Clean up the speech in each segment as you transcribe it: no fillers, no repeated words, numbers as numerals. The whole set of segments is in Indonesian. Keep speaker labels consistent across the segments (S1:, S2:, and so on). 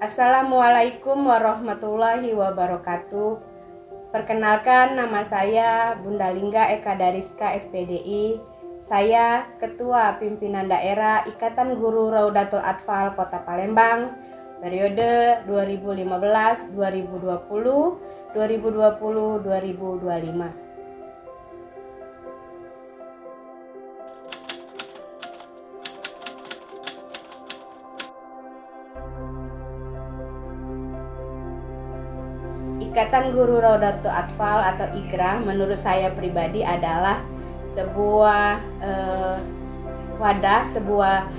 S1: Assalamualaikum warahmatullahi wabarakatuh. Perkenalkan, nama saya Bunda Lingga Eka Dariska SPDI. Saya Ketua Pimpinan Daerah Ikatan Guru Raudatul Atfal Kota Palembang periode 2015-2020, 2020-2025. Ikatan Guru Raudatul Atfal atau IGRA menurut saya pribadi adalah sebuah wadah, sebuah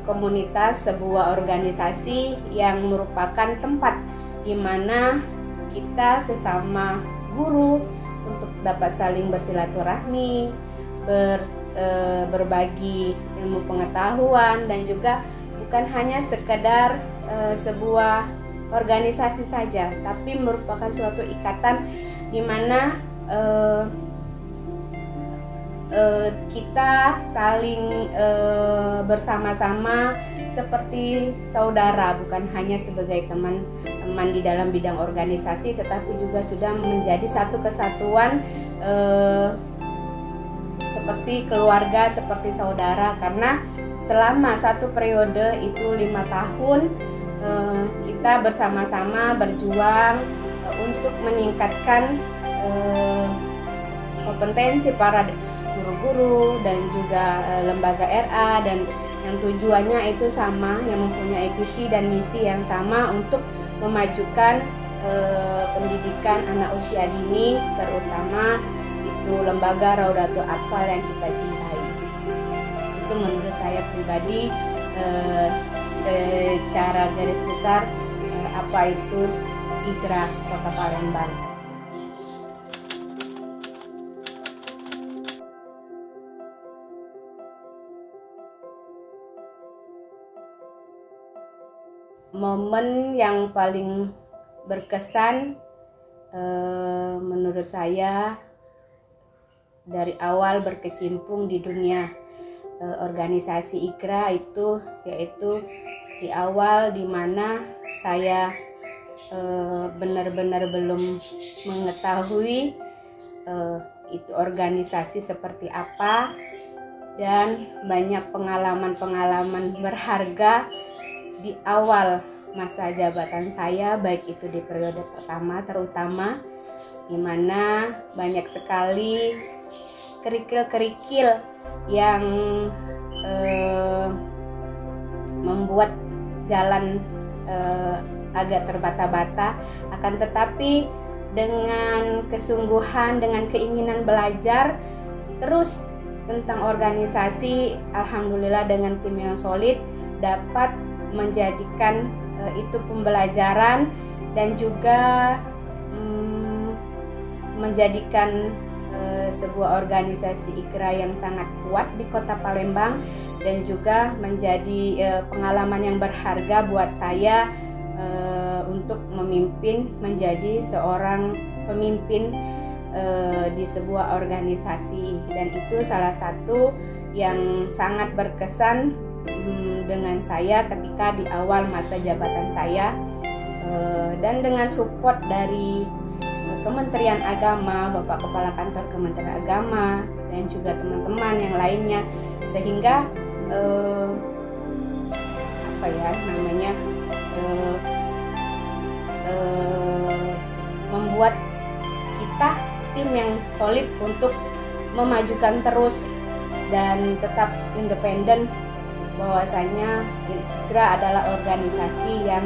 S1: komunitas, sebuah organisasi yang merupakan tempat di mana kita sesama guru untuk dapat saling bersilaturahmi, berbagi ilmu pengetahuan, dan juga bukan hanya sekedar sebuah organisasi saja, tapi merupakan suatu ikatan di mana kita saling bersama-sama seperti saudara, bukan hanya sebagai teman-teman di dalam bidang organisasi, tetapi juga sudah menjadi satu kesatuan seperti keluarga, seperti saudara, karena selama satu periode itu 5 tahun kita bersama-sama berjuang untuk meningkatkan kompetensi para guru-guru dan juga lembaga RA, dan yang tujuannya itu sama, yang mempunyai visi dan misi yang sama untuk memajukan pendidikan anak usia dini, terutama itu lembaga Raudatul Atfal yang kita cintai. Itu menurut saya pribadi secara garis besar apa itu IGRA Kota Palembang. Momen yang paling berkesan menurut saya dari awal berkecimpung di dunia organisasi IGRA itu yaitu di awal dimana saya benar-benar belum mengetahui itu organisasi seperti apa, dan banyak pengalaman-pengalaman berharga di awal masa jabatan saya, baik itu di periode pertama terutama, dimana banyak sekali kerikil-kerikil yang membuat jalan agak terbata-bata, akan tetapi dengan kesungguhan, dengan keinginan belajar terus tentang organisasi, alhamdulillah dengan tim yang solid dapat menjadikan itu pembelajaran dan juga menjadikan sebuah organisasi IGRA yang sangat kuat di Kota Palembang, dan juga menjadi pengalaman yang berharga buat saya untuk memimpin, menjadi seorang pemimpin di sebuah organisasi, dan itu salah satu yang sangat berkesan dengan saya ketika di awal masa jabatan saya, dan dengan support dari Kementerian Agama, Bapak Kepala Kantor Kementerian Agama, dan juga teman-teman yang lainnya, sehingga membuat kita tim yang solid untuk memajukan terus dan tetap independen, bahwasanya IGRA adalah organisasi yang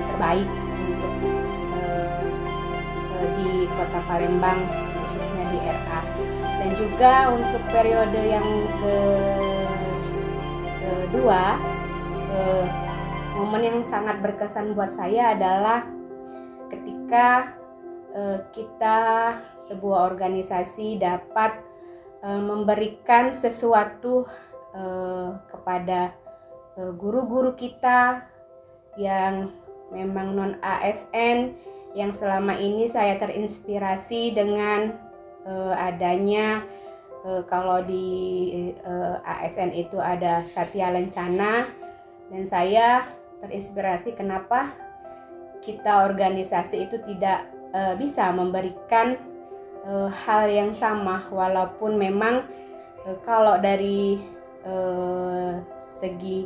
S1: terbaik untuk di Kota Palembang, khususnya di RA. Dan juga untuk periode yang kedua, momen yang sangat berkesan buat saya adalah ketika kita sebuah organisasi dapat memberikan sesuatu kepada guru-guru kita yang memang non ASN, yang selama ini saya terinspirasi dengan adanya kalau di ASN itu ada Satya Lencana, dan saya terinspirasi kenapa kita organisasi itu tidak bisa memberikan hal yang sama, walaupun memang kalau dari segi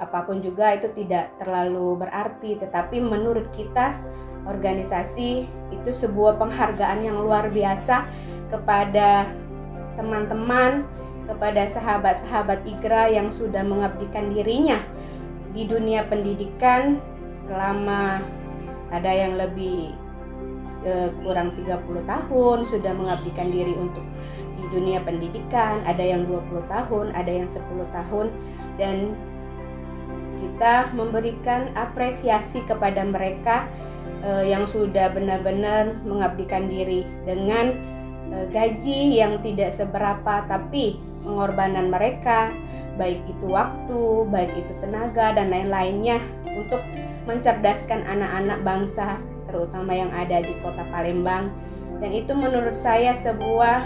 S1: apapun juga itu tidak terlalu berarti, tetapi menurut kita organisasi itu sebuah penghargaan yang luar biasa kepada teman-teman, kepada sahabat-sahabat IKRA yang sudah mengabdikan dirinya di dunia pendidikan selama, ada yang lebih kurang 30 tahun sudah mengabdikan diri untuk di dunia pendidikan, ada yang 20 tahun, ada yang 10 tahun, dan kita memberikan apresiasi kepada mereka yang sudah benar-benar mengabdikan diri dengan gaji yang tidak seberapa, tapi pengorbanan mereka, baik itu waktu, baik itu tenaga dan lain-lainnya, untuk mencerdaskan anak-anak bangsa, terutama yang ada di Kota Palembang. Dan itu menurut saya sebuah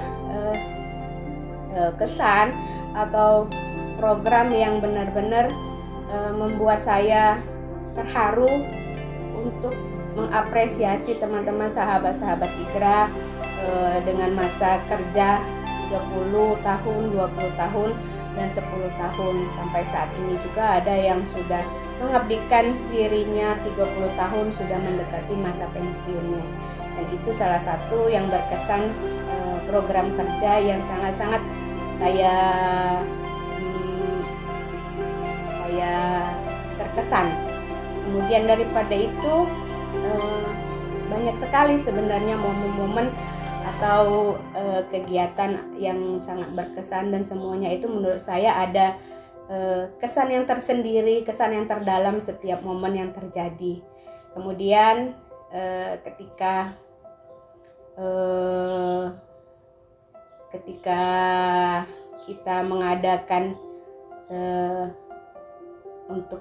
S1: kesan atau program yang benar-benar membuat saya terharu untuk mengapresiasi teman-teman sahabat-sahabat IKRA dengan masa kerja 30 tahun, 20 tahun, dan 10 tahun. Sampai saat ini juga ada yang sudah mengabdikan dirinya 30 tahun, sudah mendekati masa pensiunnya. Dan itu salah satu yang berkesan, program kerja yang sangat-sangat saya terkesan. Kemudian daripada itu banyak sekali sebenarnya momen-momen atau kegiatan yang sangat berkesan, dan semuanya itu menurut saya ada kesan yang tersendiri, kesan yang terdalam setiap momen yang terjadi. Kemudian ketika kita mengadakan untuk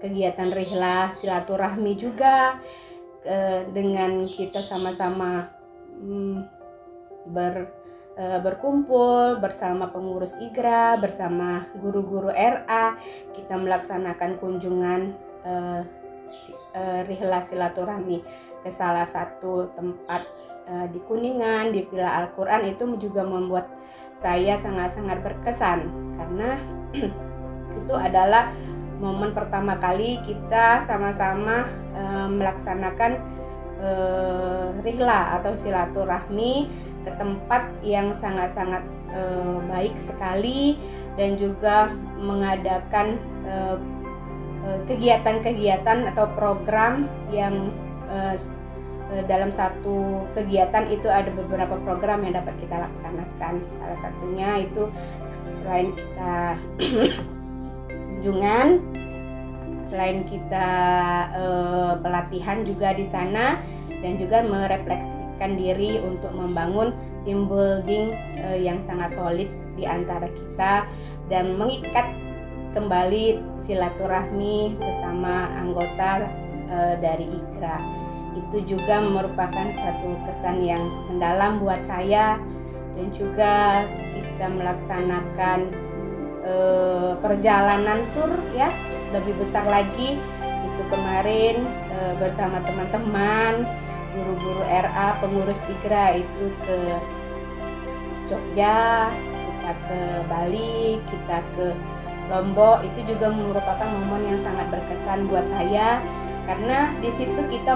S1: kegiatan rihla silaturahmi juga, dengan kita sama-sama berkumpul bersama pengurus IKRA, bersama guru-guru RA, kita melaksanakan kunjungan rihla silaturahmi ke salah satu tempat di Kuningan, di Villa Al-Quran. Itu juga membuat saya sangat-sangat berkesan, karena itu adalah momen pertama kali kita sama-sama melaksanakan rihla atau silaturahmi ke tempat yang sangat-sangat baik sekali, dan juga mengadakan kegiatan-kegiatan atau program yang dalam satu kegiatan itu ada beberapa program yang dapat kita laksanakan. Salah satunya itu selain kita kunjungan, selain kita pelatihan juga di sana, dan juga merefleksikan diri untuk membangun team building yang sangat solid di antara kita, dan mengikat kembali silaturahmi sesama anggota dari IKRA. Itu juga merupakan satu kesan yang mendalam buat saya. Dan juga kita melaksanakan perjalanan tur ya lebih besar lagi, itu kemarin bersama teman-teman guru-guru RA, pengurus IKRA, itu ke Jogja, kita ke Bali, kita ke Lombok. Itu juga merupakan momen yang sangat berkesan buat saya, karena di situ kita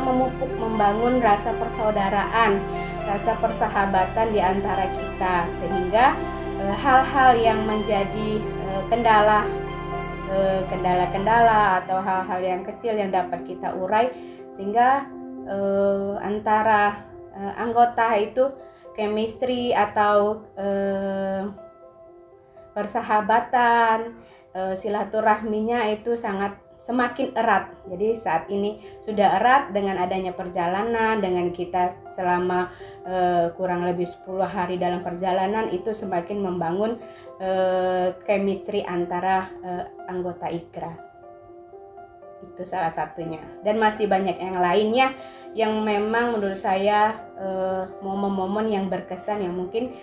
S1: membangun rasa persaudaraan, rasa persahabatan di antara kita, sehingga hal-hal yang menjadi kendala-kendala atau hal-hal yang kecil yang dapat kita urai, sehingga antara anggota itu chemistry atau persahabatan, silaturahminya itu semakin erat. Jadi saat ini sudah erat dengan adanya perjalanan, dengan kita selama kurang lebih 10 hari dalam perjalanan, itu semakin membangun chemistry antara anggota IKRA. Itu salah satunya, dan masih banyak yang lainnya yang memang menurut saya momen-momen yang berkesan yang mungkin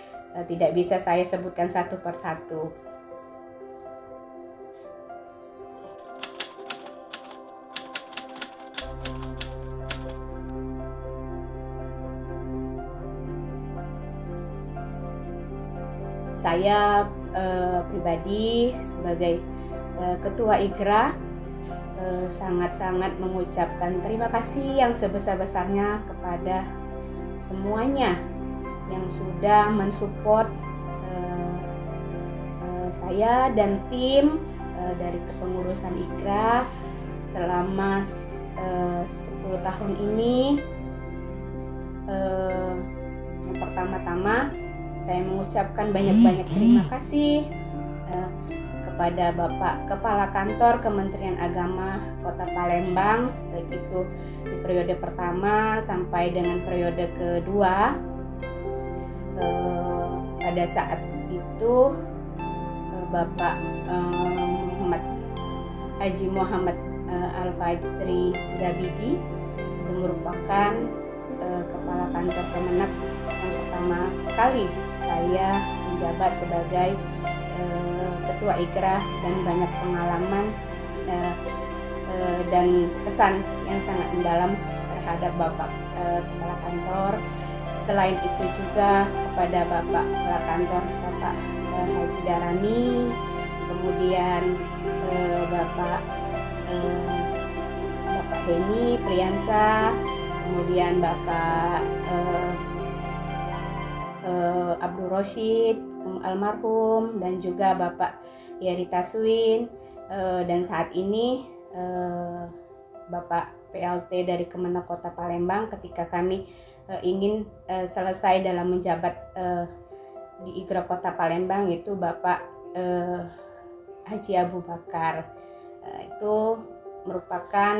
S1: tidak bisa saya sebutkan satu persatu. Saya pribadi sebagai Ketua IKRA sangat-sangat mengucapkan terima kasih yang sebesar-besarnya kepada semuanya yang sudah mensupport saya dan tim dari kepengurusan IKRA selama 10 tahun ini. Yang pertama-tama saya mengucapkan banyak-banyak terima kasih kepada Bapak Kepala Kantor Kementerian Agama Kota Palembang, baik itu di periode pertama sampai dengan periode kedua. Pada saat itu Bapak Haji Muhammad Al-Fajri Zabidi itu merupakan Kepala Kantor Kemenak yang pertama kali saya menjabat sebagai Ketua IKRA, dan banyak pengalaman dan kesan yang sangat mendalam terhadap Bapak Kepala Kantor. Selain itu juga kepada Bapak Kepala Kantor Bapak Haji Darani, kemudian Bapak Beni Priyansa, kemudian Bapak Abdul Roshid almarhum, dan juga Bapak Yeri Taswin, dan saat ini Bapak PLT dari Kemenak Kota Palembang ketika kami ingin selesai dalam menjabat di IKRA Kota Palembang, itu Bapak Haji Abu Bakar. Itu merupakan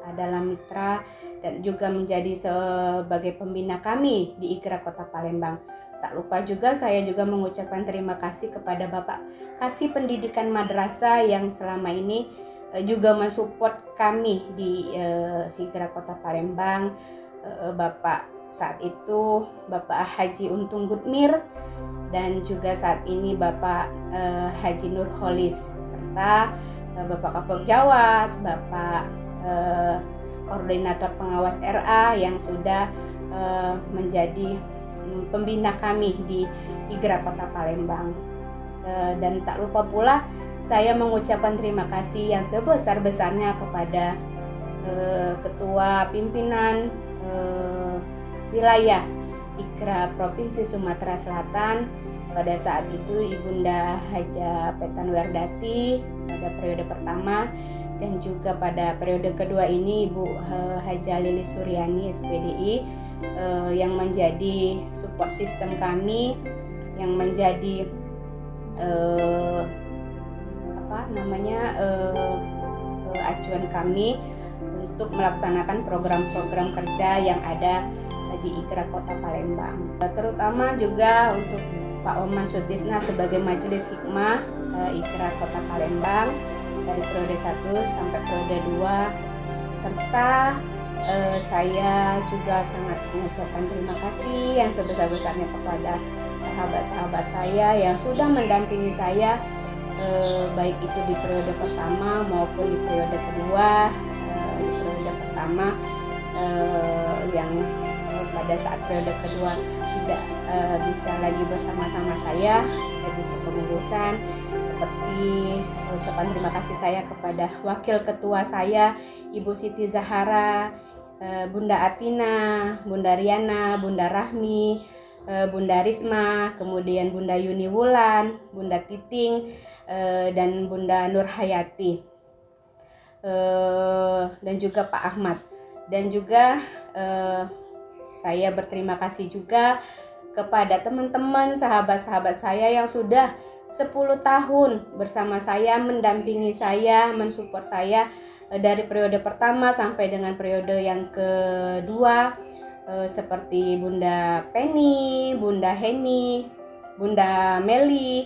S1: adalah mitra dan juga menjadi sebagai pembina kami di IKRA Kota Palembang. Tak lupa juga saya juga mengucapkan terima kasih kepada Bapak Kasih Pendidikan Madrasah yang selama ini juga mensupport kami di IKRA Kota Palembang. Bapak saat itu Bapak Haji Untung Gudmir, dan juga saat ini Bapak Haji Nurholis, serta Bapak Kapolg Jawas, Bapak Koordinator Pengawas RA yang sudah menjadi pembina kami di IKRA Kota Palembang. Dan tak lupa pula saya mengucapkan terima kasih yang sebesar-besarnya kepada Ketua Pimpinan Wilayah IKRA Provinsi Sumatera Selatan pada saat itu Ibunda Haja Petan Werdati pada periode pertama, dan juga pada periode kedua ini Ibu Haja Lilis Suryani SPDI yang menjadi support system kami, yang menjadi acuan kami untuk melaksanakan program-program kerja yang ada di IKRA Kota Palembang. Terutama juga untuk Pak Oman Sutisna sebagai Majelis Hikmah IKRA Kota Palembang dari periode 1 sampai periode 2, serta saya juga sangat mengucapkan terima kasih yang sebesar-besarnya kepada sahabat-sahabat saya yang sudah mendampingi saya baik itu di periode pertama maupun di periode kedua. Di periode pertama yang pada saat periode kedua tidak bisa lagi bersama-sama saya di kepengurusan, seperti ucapan terima kasih saya kepada wakil ketua saya Ibu Siti Zahara, Bunda Atina, Bunda Riana, Bunda Rahmi, Bunda Risma, kemudian Bunda Yuni Wulan, Bunda Titing, dan Bunda Nur Hayati, dan juga Pak Ahmad. Dan juga saya berterima kasih juga kepada teman-teman sahabat-sahabat saya yang sudah 10 tahun bersama saya, mendampingi saya, mensupport saya dari periode pertama sampai dengan periode yang kedua, seperti Bunda Penny, Bunda Heni, Bunda Meli,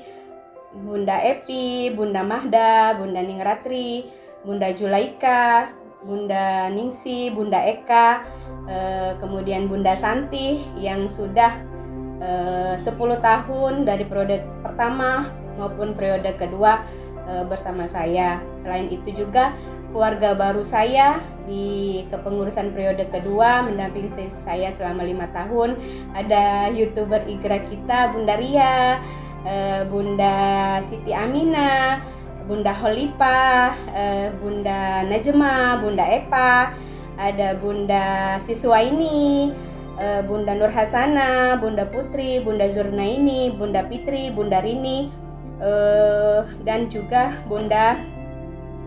S1: Bunda Epi, Bunda Mahda, Bunda Ningratri, Bunda Julaika, Bunda Ningsi, Bunda Eka, kemudian Bunda Santi yang sudah 10 tahun dari periode pertama maupun periode kedua bersama saya. Selain itu juga keluarga baru saya di kepengurusan periode kedua mendampingi saya selama 5 tahun. Ada YouTuber IGRA kita, Bunda Ria, Bunda Siti Amina, Bunda Holipah, Bunda Najma, Bunda Epa, ada Bunda Siswaini, Bunda Nur Hasana, Bunda Putri, Bunda Zurnaini, Bunda Fitri, Bunda Rini, dan juga Bunda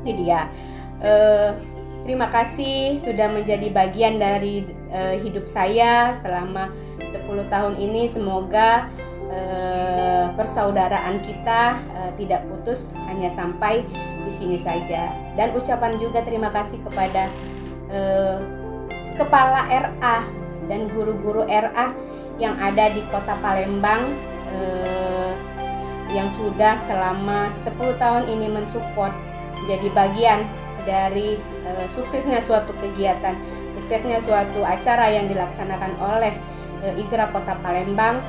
S1: Lydia. Terima kasih sudah menjadi bagian dari hidup saya selama 10 tahun ini. Semoga persaudaraan kita tidak putus hanya sampai di sini saja. Dan ucapan juga terima kasih kepada Kepala RA dan guru-guru RA yang ada di Kota Palembang, yang sudah selama 10 tahun ini mensupport, menjadi bagian dari suksesnya suatu kegiatan, suksesnya suatu acara yang dilaksanakan oleh IGRA Kota Palembang.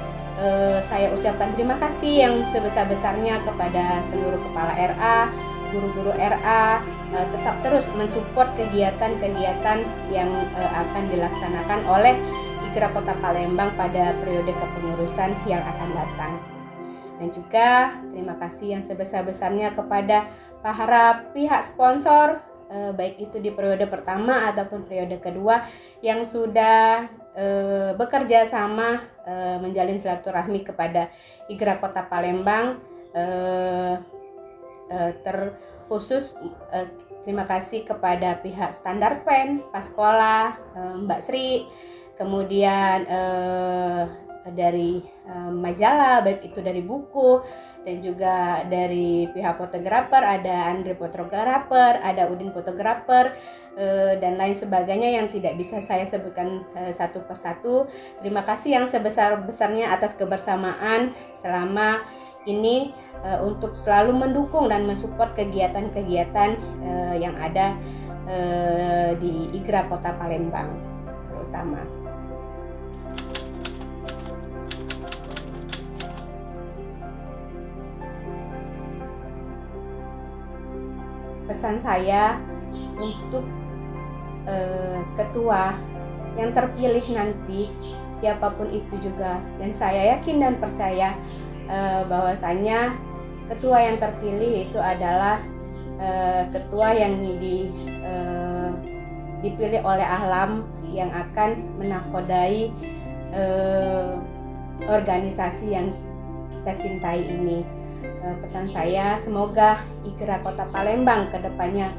S1: Saya ucapkan terima kasih yang sebesar-besarnya kepada seluruh kepala RA, guru-guru RA, tetap terus mensupport kegiatan-kegiatan yang akan dilaksanakan oleh IGRA Kota Palembang pada periode kepengurusan yang akan datang. Dan juga terima kasih yang sebesar-besarnya kepada para pihak sponsor, baik itu di periode pertama ataupun periode kedua, yang sudah bekerja sama menjalin silaturahmi kepada IGRA Kota Palembang. Terkhusus terima kasih kepada pihak Standar Pen, Paskola, Mbak Sri, kemudian dari majalah, baik itu dari buku dan juga dari pihak fotografer, ada Andre fotografer, ada Udin fotografer, dan lain sebagainya yang tidak bisa saya sebutkan satu persatu. Terima kasih yang sebesar-besarnya atas kebersamaan selama ini untuk selalu mendukung dan mensupport kegiatan-kegiatan yang ada di IGRA Kota Palembang terutama. Pesan saya untuk ketua yang terpilih nanti, siapapun itu juga, dan saya yakin dan percaya bahwasanya ketua yang terpilih itu adalah ketua yang dipilih oleh Ahlam yang akan menakodai organisasi yang kita cintai ini. Pesan saya, semoga IGRA Kota Palembang ke depannya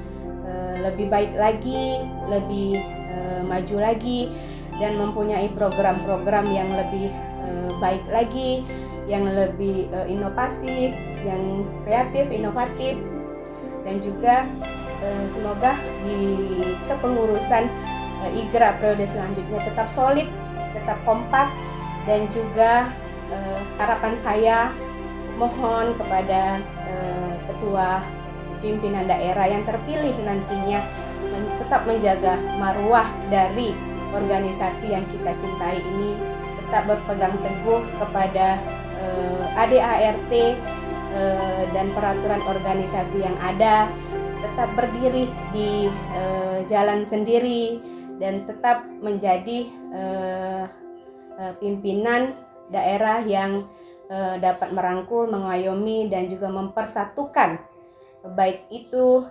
S1: lebih baik lagi, lebih maju lagi, dan mempunyai program-program yang lebih baik lagi, yang lebih inovasi, yang kreatif, inovatif, dan juga semoga di kepengurusan IGRA periode selanjutnya tetap solid, tetap kompak, dan juga harapan saya mohon kepada ketua pimpinan daerah yang terpilih nantinya tetap menjaga marwah dari organisasi yang kita cintai ini, tetap berpegang teguh kepada ADART dan peraturan organisasi yang ada, tetap berdiri di jalan sendiri, dan tetap menjadi pimpinan daerah yang dapat merangkul, mengayomi, dan juga mempersatukan, baik itu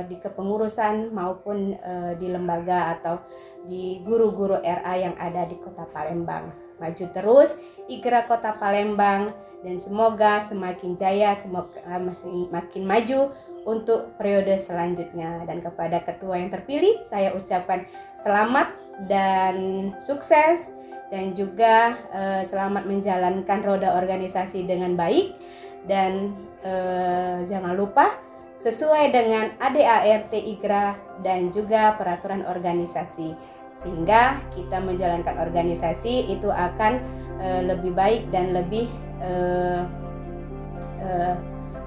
S1: di kepengurusan maupun di lembaga atau di guru-guru RA yang ada di Kota Palembang. Maju terus IGRA Kota Palembang, dan semoga semakin jaya, semoga makin maju untuk periode selanjutnya. Dan kepada ketua yang terpilih, saya ucapkan selamat dan sukses, dan juga selamat menjalankan roda organisasi dengan baik, dan jangan lupa sesuai dengan ADART IGRA dan juga peraturan organisasi, sehingga kita menjalankan organisasi itu akan lebih baik dan lebih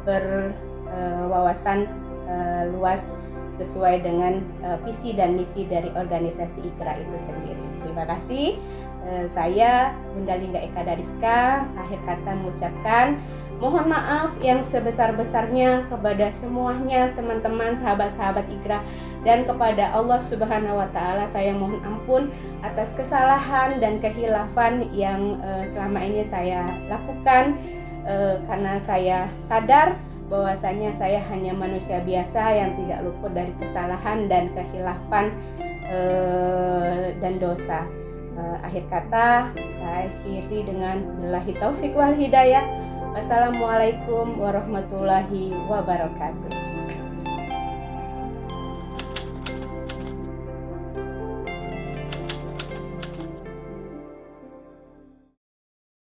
S1: berwawasan luas sesuai dengan visi dan misi dari organisasi IKRA itu sendiri. Terima kasih. Saya Bunda Lingga Eka Dariska akhir kata mengucapkan mohon maaf yang sebesar-besarnya kepada semuanya teman-teman sahabat-sahabat IKRA, dan kepada Allah Subhanahu wa taala saya mohon ampun atas kesalahan dan kehilafan yang selama ini saya lakukan, karena saya sadar bahwasanya saya hanya manusia biasa yang tidak luput dari kesalahan dan kehilafan dan dosa. Akhir kata saya akhiri dengan billahi taufik wal hidayah. Wassalamualaikum warahmatullahi wabarakatuh.